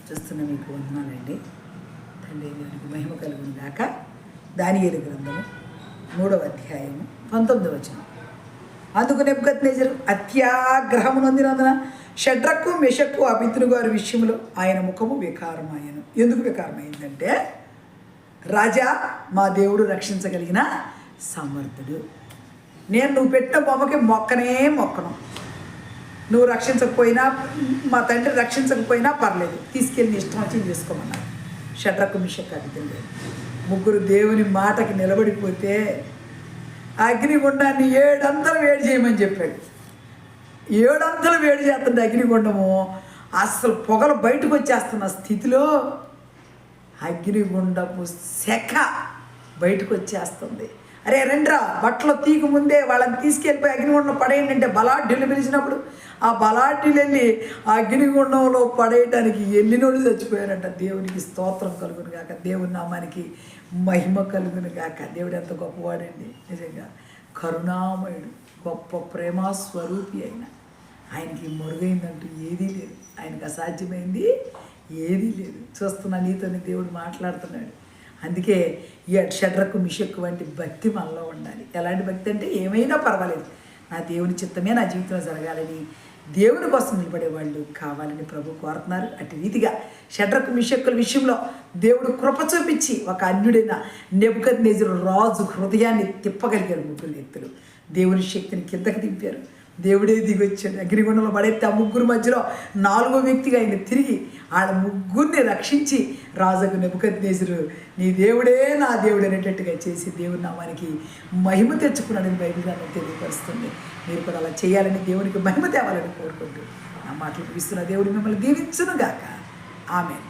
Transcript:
చూస్తున్న మీకు వందనాలండి. తండ్రి దేవునికి మహిమ కలుగును గాక. దానియేలు గ్రంథము 3వ అధ్యాయము 19వ వచనం. అందుకు నెబుకద్నెజరు అత్యాగ్రహము నొందినందున షడ్రకు మెషకు అబేద్నెగో గారి విషయంలో ఆయన ముఖము వికారమాయను. ఎందుకు వికారమైందంటే, రాజా, మా దేవుడు రక్షించగలిగిన సమర్థుడు. నేను నువ్వు పెట్టిన బొమ్మకి మొక్కను. నువ్వు రక్షించకపోయినా, మా తండ్రి రక్షించకపోయినా పర్లేదు, తీసుకెళ్ళి ఇష్టం వచ్చి చేసుకోమన్నారు. షడ్రకు మెషకు అబేద్నెగో ముగ్గురు దేవుని మాటకి నిలబడిపోతే అగ్నిగుండాన్ని 7 అంతలు వేడి చేయమని చెప్పాడు. 7 అంతలు వేడి చేస్తుంది అగ్నిగుండము. అసలు పొగలు బయటకు వచ్చేస్తున్న స్థితిలో అగ్నిగుండపు శఖ బయటకు వచ్చేస్తుంది. అరే రండ్రా, బట్టలు తీకు ముందే వాళ్ళని తీసుకెళ్ళిపోయి అగ్నిగుండం పడేయండి అంటే బలాఢ్యులు పిలిచినప్పుడు ఆ బలాఢ్యులు వెళ్ళి ఆ అగ్నిగుండంలో పడేయడానికి ఎల్లినోడు చచ్చిపోయారంట. దేవునికి స్తోత్రం కలుగును గాక, దేవుని నామానికి మహిమ కలుగును గాక. దేవుడు ఎంత గొప్పవాడండి, నిజంగా కరుణామయుడు, గొప్ప ప్రేమ స్వరూపి అయిన ఆయనకి మరుగైందంటూ ఏదీ లేదు, ఆయనకు అసాధ్యమైంది ఏదీ లేదు. చూస్తున్న నీతోని దేవుడు మాట్లాడుతున్నాడు. అందుకే ఈ షడ్రకు మెషకు వంటి భక్తి మనలో ఉండాలి. ఎలాంటి భక్తి అంటే, ఏమైనా పర్వాలేదు, నా దేవుని చిత్తమే నా జీవితంలో జరగాలని దేవుని కోసం నిలబడే వాళ్ళు కావాలని ప్రభు కోరుతున్నారు. అటు రీతిగా షడ్రకు మెషకుల విషయంలో దేవుడు కృప చూపించి ఒక అన్యుడైన నెబుకద్నెజరు రాజు హృదయాన్ని తిప్పగలిగారు. ముగ్గురు వ్యక్తులు దేవుని శక్తిని కిందకి దింపారు. దేవుడే దిగొచ్చాడు. అగ్నిగుండంలో పడైతే ఆ ముగ్గురు మధ్యలో 4వ వ్యక్తిగా ఆయన తిరిగి ఆడ ముగ్గురిని రక్షించి రాజుకు నెబుకద్నెజరు నీ దేవుడే నా దేవుడు అనేటట్టుగా చేసి దేవుని నామానికి మహిమ తెచ్చుకున్నాడని బైబిల్ గ్రంథం తెలియపరుస్తుంది. మీరు కూడా అలా చేయాలని, దేవునికి మహిమ తేవాలని కోరుకుంటూ నా మాటలు ముగిస్తున్న దేవుడు మిమ్మల్ని దీవించును గాక. ఆమేన్.